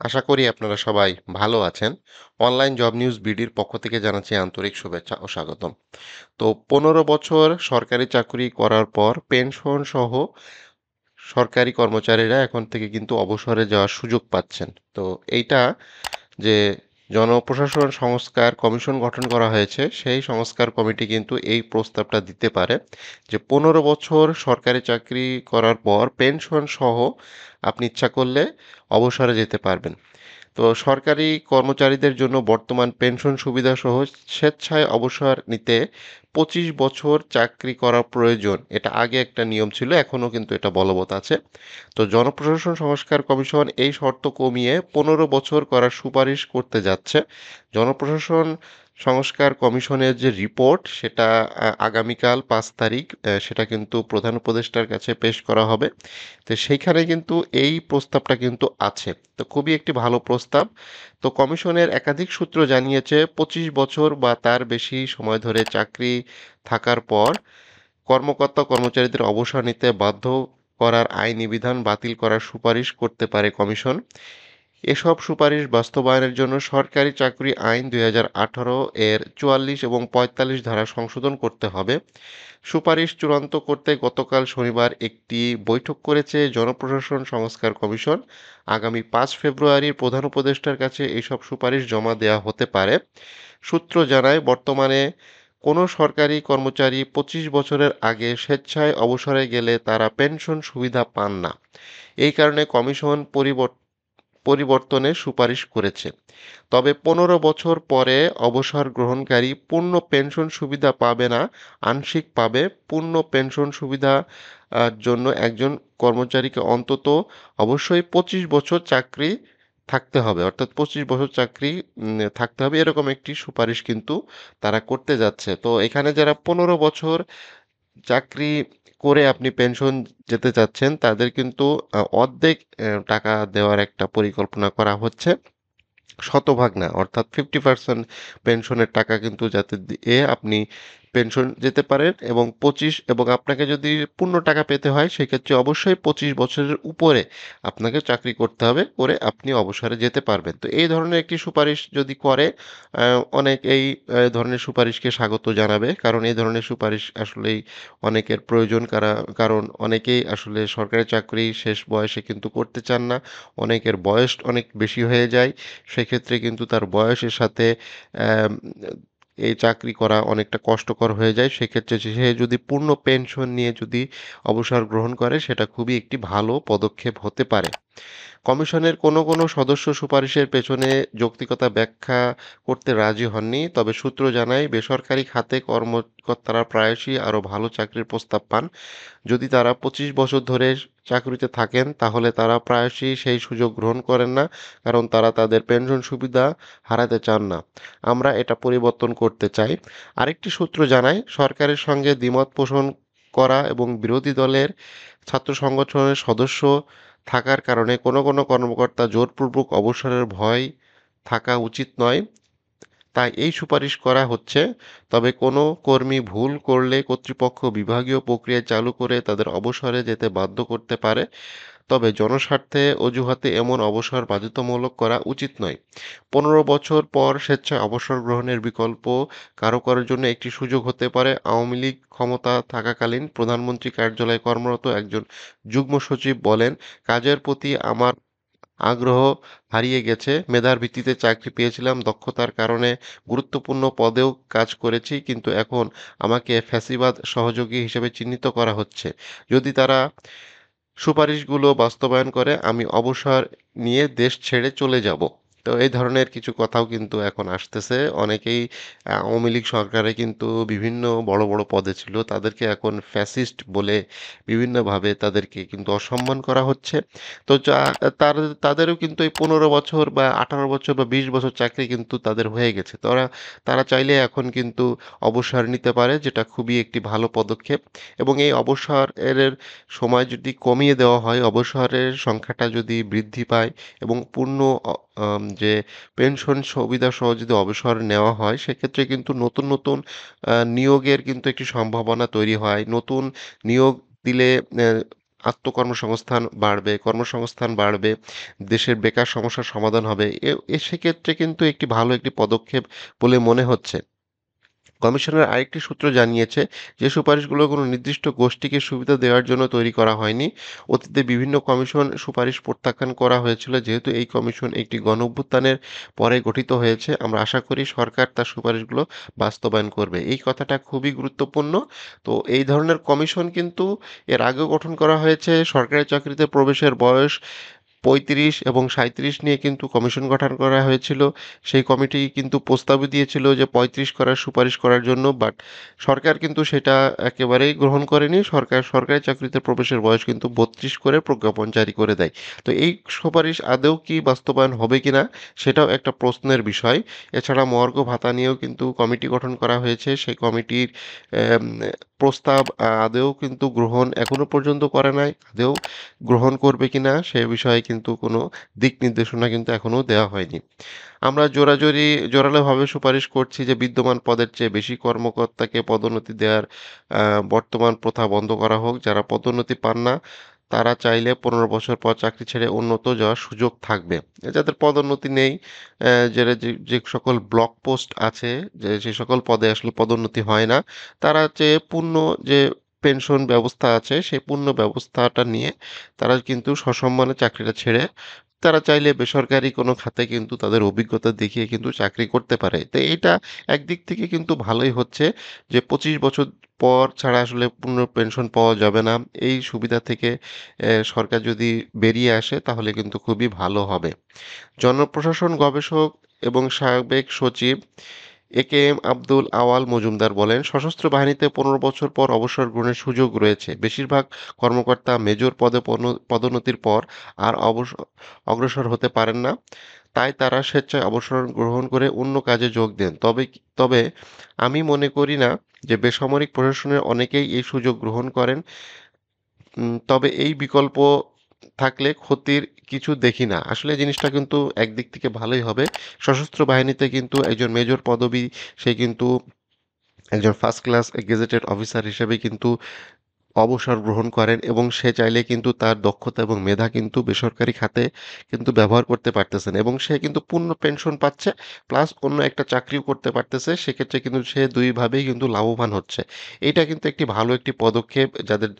আশা করি আপনারা সবাই ভালো আছেন। অনলাইন জব নিউজ বিডির পক্ষ থেকে জানাচ্ছি আন্তরিক শুভেচ্ছা ও স্বাগতম। তো ১৫ বছর সরকারি চাকরি করার পর পেনশন সহ সরকারি কর্মচারীরা এখন থেকে কিন্তু অবসরে যাওয়ার সুযোগ পাচ্ছেন। তো এইটা যে জনপ্রশাসন সংস্কার কমিশন গঠন করা হয়েছে, সেই সংস্কার কমিটি কিন্তু এই প্রস্তাবটা দিতে পারে যে ১৫ বছর সরকারি চাকরি করার পর পেনশন সহ আপনি ইচ্ছা করলে অবসরে যেতে পারবেন। তো সরকারি কর্মচারীদের জন্য বর্তমান পেনশন সুবিধাসহ স্বেচ্ছায় অবসর নিতে ২৫ বছর চাকরি করা প্রয়োজন। এটা আগে একটা নিয়ম ছিল, এখনও কিন্তু এটা বলবৎ আছে। তো জনপ্রশাসন সংস্কার কমিশন এই শর্ত কমিয়ে ১৫ বছর করার সুপারিশ করতে যাচ্ছে। জনপ্রশাসন সংস্কার কমিশনের যে রিপোর্ট সেটা আগামীকাল ৫ তারিখ সেটা কিন্তু প্রধান উপদেষ্টার কাছে পেশ করা হবে। তো সেইখানে কিন্তু এই প্রস্তাবটা কিন্তু আছে। তো খুবই একটি ভালো প্রস্তাব। তো কমিশনের একাধিক সূত্র জানিয়েছে ২৫ বছর বা তার বেশি সময় ধরে চাকরি থাকার পর কর্মকর্তা কর্মচারীদের অবসর নিতে বাধ্য করার আইনি বিধান বাতিল করার সুপারিশ করতে পারে কমিশন। এসব সুপারিশ বাস্তবায়নের জন্য সরকারি চাকরি আইন ২০১৮ এর ৪৪ এবং ৪৫ ধারা সংশোধন করতে হবে। সুপারিশ চূড়ান্ত করতে গতকাল শনিবার একটি বৈঠক করেছে জনপ্রশাসন সংস্কার কমিশন। আগামী ৫ ফেব্রুয়ারি প্রধান উপদেষ্টার কাছে এসব সুপারিশ জমা দেওয়া হতে পারে। সূত্র জানায়, বর্তমানে কোনো সরকারি কর্মচারী ২৫ বছরের আগে স্বেচ্ছায় অবসরে গেলে তারা পেনশন সুবিধা পান না। এই কারণে কমিশন পরিবর্তনের সুপারিশ করেছে। তবে ১৫ বছর পরে অবসর গ্রহণকারী পূর্ণ পেনশন সুবিধা পাবে না, আংশিক পাবে। পূর্ণ পেনশন সুবিধা জন্য একজন কর্মচারীকে অন্তত অবশ্যই ২৫ বছর চাকরি থাকতে হবে। অর্থাৎ ২৫ বছর চাকরি থাকতে হবে, এরকম একটি সুপারিশ কিন্তু তারা করতে যাচ্ছে। তো এখানে যারা ১৫ বছর চাকরি করে আপনি পেনশন যেতে চাচ্ছেন, তাদের কিন্তু অর্ধেক টাকা দেওয়ার একটা পরিকল্পনা করা হচ্ছে। শতভাগ না, অর্থাৎ 50% পেনশনের টাকা কিন্তু যাতে দিয়ে আপনি পেনশন যেতে পারেন, এবং 25 এবং আপনাকে যদি পূর্ণ টাকা পেতে হয় সেক্ষেত্রে অবশ্যই 25 বছরের উপরে আপনাকে চাকরি করতে হবে, করে আপনি অবসরে যেতে পারবেন। তো এই ধরনের একটি সুপারিশ যদি করে অনেক এই ধরনের সুপারিশকে স্বাগত জানাবে, কারণ এই ধরনের সুপারিশ আসলেই অনেকের প্রয়োজন। কারণ অনেকেই আসলে সরকারি চাকরি শেষ বয়সে কিন্তু করতে চান না। অনেকের বয়স অনেক বেশি হয়ে যায়, সেক্ষেত্রে কিন্তু তার বয়সের সাথে অ্যাম এই চাকরি করা অনেকটা কষ্টকর হয়ে যায়। সেক্ষেত্রে সে যদি পূর্ণ পেনশন নিয়ে যদি অবসর গ্রহণ করে, সেটা খুবই একটি ভালো পদক্ষেপ হতে পারে। কমিশনের কোনো সদস্য সুপারিশের পেছনে যৌক্তিকতা ব্যাখ্যা করতে রাজি হননি। তবে সূত্র জানায়, বেসরকারি খাতে কর্মকর্তারা প্রায়শই আরও ভালো চাকরির প্রস্তাব পান। যদি তারা ২৫ বছর ধরে চাকরিতে থাকেন, তাহলে তারা প্রায়শই সেই সুযোগ গ্রহণ করেন না, কারণ তারা তাদের পেনশন সুবিধা হারাতে চান না। আমরা এটা পরিবর্তন করতে চাই। আরেকটি সূত্র জানায়, সরকারের সঙ্গে দ্বিমত পোষণ করা এবং বিরোধী দলের ছাত্র সংগঠনের সদস্য থাকার কারণে কোনো কর্মকর্তা জোরপূর্বক অবসরের ভয় থাকা উচিত নয়। তাই এই সুপারিশ করা হচ্ছে। তবে কোনো কর্মী ভুল করলে কর্তৃপক্ষ বিভাগীয় প্রক্রিয়া চালু করে তাদের অবসরে যেতে বাধ্য করতে পারে। তবে জনস্বার্থে অজুহাতে এমন অবসর বাধ্যতামূলক করা উচিত নয়। ১৫ বছর পর স্বেচ্ছায় অবসর গ্রহণের বিকল্প কারো জন্য একটি সুযোগ হতে পারে। আওয়ামী লীগ ক্ষমতা থাকাকালীন প্রধানমন্ত্রী কার্যালয়ে কর্মরত একজন যুগ্ম সচিব বলেন, কাজের প্রতি আমার আগ্রহ হারিয়ে গেছে। মেধার ভিত্তিতে চাকরি পেয়েছিলাম, দক্ষতার কারণে গুরুত্বপূর্ণ পদেও কাজ করেছি, কিন্তু এখন আমাকে ফ্যাসিবাদ সহযোগী হিসেবে চিহ্নিত করা হচ্ছে। যদি তারা সুপারিশগুলো বাস্তবায়ন করে, আমি অবসর নিয়ে দেশ ছেড়ে চলে যাব। তো এই ধরনের কিছু কথাও কিন্তু এখন আসতেছে। অনেকেই আওয়ামী লীগ সরকারে কিন্তু বিভিন্ন বড় পদে ছিল। তাদেরকে এখন ফ্যাসিস্ট বলে বিভিন্নভাবে তাদেরকে কিন্তু অসম্মান করা হচ্ছে। তো তার তাদেরও কিন্তু এই ১৫ বছর বা ১৮ বছর বা ২০ বছর চাকরি কিন্তু তাদের হয়ে গেছে। তারা চাইলে এখন কিন্তু অবসর নিতে পারে, যেটা খুবই একটি ভালো পদক্ষেপ। এবং এই অবসরের সময় যদি কমিয়ে দেওয়া হয়, অবসরের সংখ্যাটা যদি বৃদ্ধি পায় এবং পূর্ণ যে পেনশন সুবিধাসহ যদি অবসর নেওয়া হয়, সেক্ষেত্রে কিন্তু নতুন নিয়োগের কিন্তু একটি সম্ভাবনা তৈরি হয়। নতুন নিয়োগ দিলে আত্মকর্মসংস্থান বাড়বে, কর্মসংস্থান বাড়বে, দেশের বেকার সমস্যার সমাধান হবে। সেক্ষেত্রে কিন্তু একটি ভালো একটি পদক্ষেপ বলে মনে হচ্ছে। কমিশনের আরেকটি সূত্র জানিয়েছে যে সুপারিশগুলো কোনো নির্দিষ্ট গোষ্ঠীকে সুবিধা দেওয়ার জন্য তৈরি করা হয়নি। অতীতে বিভিন্ন কমিশন সুপারিশ প্রত্যাখ্যান করা হয়েছিল। যেহেতু এই কমিশন একটি গণঅভ্যুত্থানের পরে গঠিত হয়েছে, আমরা আশা করি সরকার তার সুপারিশগুলো বাস্তবায়ন করবে। এই কথাটা খুবই গুরুত্বপূর্ণ। তো এই ধরনের কমিশন কিন্তু এর আগেও গঠন করা হয়েছে। সরকারি চাকরিতে প্রবেশের বয়স ৩৫ এবং ৩৭ নিয়ে কিন্তু কমিশন গঠন করা হয়েছিল। সেই কমিটি কিন্তু প্রস্তাবও দিয়েছিল যে ৩৫ করার সুপারিশ করার জন্য, বাট সরকার কিন্তু সেটা একেবারেই গ্রহণ করেনি। সরকার সরকারি চাকরিতে প্রবেশের বয়স কিন্তু ৩২ করে প্রজ্ঞাপন জারি করে দেয়। তো এই সুপারিশ আদৌ কি বাস্তবায়ন হবে কিনা সেটাও একটা প্রশ্নের বিষয়। এছাড়া মহার্ঘ ভাতা নিয়েও কিন্তু কমিটি গঠন করা হয়েছে। সেই কমিটির এম, প্রস্তাব আদৌ কিন্তু গ্রহণ এখনো পর্যন্ত করে নাই। আদৌ গ্রহণ করবে কিনা সে বিষয়ে কিন্তু কোনো দিক নির্দেশনা কিন্তু এখনো দেওয়া হয়নি। আমরা জোরালোভাবে সুপারিশ করছি যে বিদ্যমান পদের চেয়ে বেশি কর্মকর্তাকে পদোন্নতি দেওয়ার বর্তমান প্রথা বন্ধ করা হোক। যারা পদোন্নতি পান না তারা চাইলে ১৫ বছর পর চাকরি ছেড়ে অন্যত্র যাওয়ার সুযোগ থাকবে। যাদের পদোন্নতি নেই, যে সকল ব্লক পোস্ট আছে, যে সকল পদে আসলে পদোন্নতি হয় না, তারা যে পূর্ণ যে পেনশন ব্যবস্থা আছে সেই পূর্ণ ব্যবস্থাটা নিয়ে তারা কিন্তু সসম্মানে চাকরিটা ছেড়ে তারা চাইলে বেসরকারি কোনো খাতে কিন্তু তাদের অভিজ্ঞতা দেখিয়ে কিন্তু চাকরি করতে পারে। তো এটা একদিক থেকে কিন্তু ভালোই হচ্ছে যে ২৫ বছর পর ছাড়া আসলে পূর্ণ পেনশন পাওয়া যাবে না। এই সুবিধা থেকে সরকার যদি বেরিয়ে আসে তাহলে কিন্তু খুবই ভালো হবে। জনপ্রশাসন গবেষক এবং সাবেক সচিব একেএম আব্দুল আওয়াল মজুমদার বলেন, সশস্ত্র বাহিনীতে ১৫ বছর পর অবসর গ্রহণের সুযোগ রয়েছে। বেশিরভাগ কর্মকর্তা মেজর পদে পদোন্নতির পর আর অগ্রসর হতে পারেন না। তাই তারা স্বেচ্ছায় অবসর গ্রহণ করে অন্য কাজে যোগ দেন। তবে আমি মনে করি না যে বেসামরিক প্রশাসনের অনেকেই এই সুযোগ গ্রহণ করেন। তবে এই বিকল্প থাকলে ক্ষতির কিছু দেখি না। আসলে জিনিসটা কিন্তু একদিক থেকে ভালোই হবে। সশস্ত্র বাহিনীতে কিন্তু একজন মেজর পদবী, সে কিন্তু একজন ফার্স্ট ক্লাস গেজেটেড অফিসার হিসেবে কিন্তু অবসর গ্রহণ করেন এবং সে চাইলে কিন্তু তার দক্ষতা এবং মেধা কিন্তু বেসরকারি খাতে কিন্তু ব্যবহার করতে পারতেছেন এবং সে কিন্তু পূর্ণ পেনশন পাচ্ছে, প্লাস অন্য একটা চাকরিও করতে পারতেছে। সেক্ষেত্রে কিন্তু সে দুইভাবেই কিন্তু লাভবান হচ্ছে। এটা কিন্তু একটি ভালো একটি পদক্ষেপ। যাদের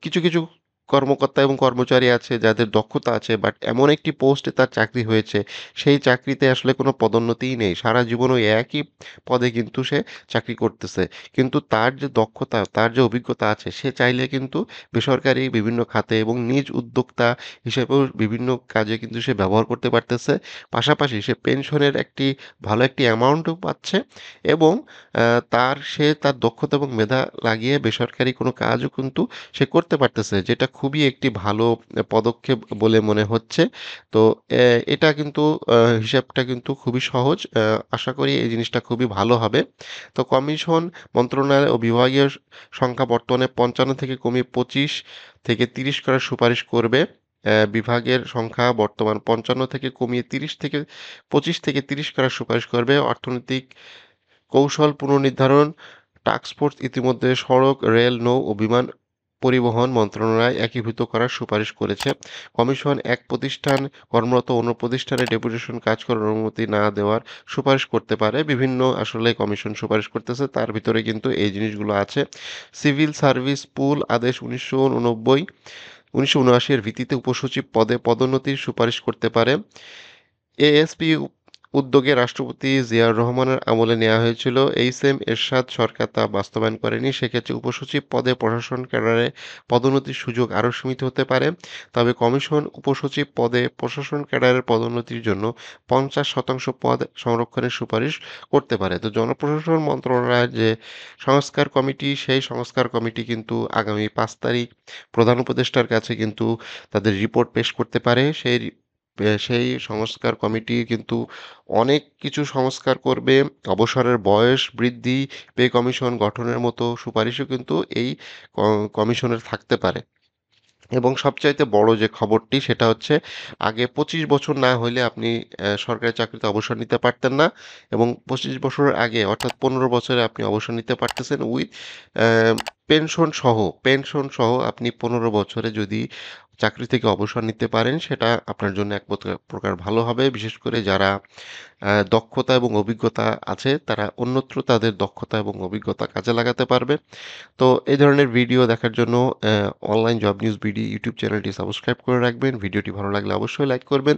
কিছু কিছু কর্মকর্তা এবং কর্মচারী আছে যাদের দক্ষতা আছে, বাট এমন একটি পোস্টে তার চাকরি হয়েছে, সেই চাকরিতে আসলে কোনো পদোন্নতিই নেই, সারা জীবন ওই একই পদে কিন্তু সে চাকরি করতেছে। কিন্তু তার যে দক্ষতা, তার যে অভিজ্ঞতা আছে, সে চাইলে কিন্তু বেসরকারি বিভিন্ন খাতে এবং নিজ উদ্যোক্তা হিসেবেও বিভিন্ন কাজে কিন্তু সে ব্যবহার করতে পারতেছে। পাশাপাশি সে পেনশনের একটি ভালো একটি অ্যামাউন্টও পাচ্ছে এবং সে তার দক্ষতা এবং মেধা লাগিয়ে বেসরকারি কোনো কাজও কিন্তু সে করতে পারতেছে, যেটা খুবই একটি ভালো পদক্ষেপ বলে মনে হচ্ছে। তো এটা কিন্তু হিসাবটা কিন্তু খুবই সহজ। আশা করি এই জিনিসটা খুবই ভালো হবে। তো কমিশন মন্ত্রণালয় ও বিভাগীয় সংখ্যা বর্তমানে ৫৫ থেকে কমিয়ে ২৫ থেকে ৩০ করার সুপারিশ করবে। বিভাগের সংখ্যা বর্তমান ৫৫ থেকে কমিয়ে ২৫ থেকে ৩০ করার সুপারিশ করবে। অর্থনৈতিক কৌশল পুনর্নির্ধারণ টাস্ক ফোর্স ইতিমধ্যে সড়ক, রেল, নৌ ও বিমান পরিবহন মন্ত্রণালয় একীভূত করার সুপারিশ করেছে। কমিশন এক প্রতিষ্ঠান কর্মরত অন্য প্রতিষ্ঠানে ডেপুটেশন কাজ করার অনুমতি না দেওয়ার সুপারিশ করতে পারে। বিভিন্ন আসলে কমিশন সুপারিশ করতেছে, তার ভিতরে কিন্তু এই জিনিসগুলো আছে। সিভিল সার্ভিস পুল আদেশ ১৯৭৯ এর ভিত্তিতে উপসচিব পদে পদোন্নতির সুপারিশ করতে পারে। এএসপি উদ্যোগে রাষ্ট্রপতি জিয়াউর রহমানের আমলে নেওয়া হয়েছিল। এইচএম এরশাদ সরকার তা বাস্তবায়ন করেনি। সেক্ষেত্রে উপসচিব পদে প্রশাসন ক্যাডারে পদোন্নতির সুযোগ আরও সীমিত হতে পারে। তবে কমিশন উপসচিব পদে প্রশাসন ক্যাডারের পদোন্নতির জন্য ৫০% পদ সংরক্ষণের সুপারিশ করতে পারে। তো জনপ্রশাসন মন্ত্রণালয়ের যে সংস্কার কমিটি, সেই সংস্কার কমিটি কিন্তু আগামী ৫ তারিখ প্রধান উপদেষ্টার কাছে কিন্তু তাদের রিপোর্ট পেশ করতে পারে। সেই সংস্কার কমিটি কিন্তু অনেক কিছু সংস্কার করবে। অবসরের বয়স বৃদ্ধি, পে কমিশন গঠনের মতো সুপারিশও কিন্তু এই ক কমিশনের থাকতে পারে। এবং সবচাইতে বড় যে খবরটি সেটা হচ্ছে আগে ২৫ বছর না হইলে আপনি সরকারি চাকরিতে অবসর নিতে পারতেন না এবং ২৫ বছরের আগে অর্থাৎ ১৫ বছরে আপনি অবসর নিতে পারতেছেন উইথ অ্যা পেনশন সহ আপনি ১৫ বছরে যদি চাকরি থেকে অবসর নিতে পারেন সেটা আপনার জন্য এক প্রকার ভালো হবে। বিশেষ করে যারা দক্ষতা এবং অভিজ্ঞতা আছে তারা অন্যত্র তাদের দক্ষতা এবং অভিজ্ঞতা কাজে লাগাতে পারবে। তো এই ধরনের ভিডিও দেখার জন্য online job news BD YouTube চ্যানেলটি সাবস্ক্রাইব করে রাখবেন। ভিডিওটি ভালো লাগলে অবশ্যই লাইক করবেন।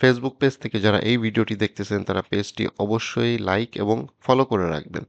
ফেসবুক পেজ থেকে যারা এই ভিডিওটি দেখতেছেন তারা পেজটি অবশ্যই লাইক এবং ফলো করে রাখবেন।